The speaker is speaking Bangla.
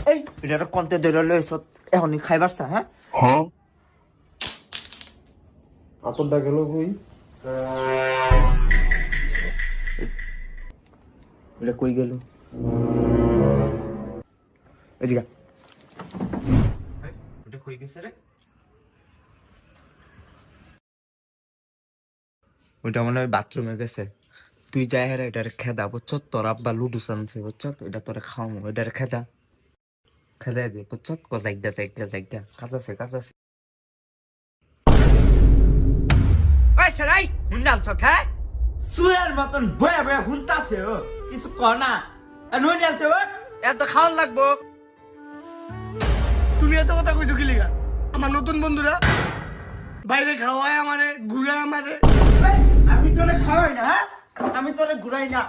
এই এটা কন্তে ধরে লইছ এখনই খাইবার চা হ্যাঁ আতরটা গেল কই? এটা কই গেল এদিকে ওটা কই গেছে রে ওটা মনে হয় বাথরুমে গেছে তুই যাই হেরে এটার খেদা বুঝছ তোর আব্বা লুডুস আনছে বুঝছ এটা তোরে খাওয়াবো এটার খেদা খেদা দে বুঝছ জায়গা কাজ আছে ওই সরাই হুন্ডাল ছকা সুয়ের মতন বয়া বয়া হুনতাছে ও কিছু কর না নই যাচ্ছে ও এত খাওয়ার লাগবো তুমি এত কথা কইছো কি লিগা? আমার নতুন বন্ধুরা বাইরে খাওয়ায় আমারে ঘুরায় আমারে। আমি তোরে খাওয়াই না হ্যাঁ আমি তোরে ঘুরাই না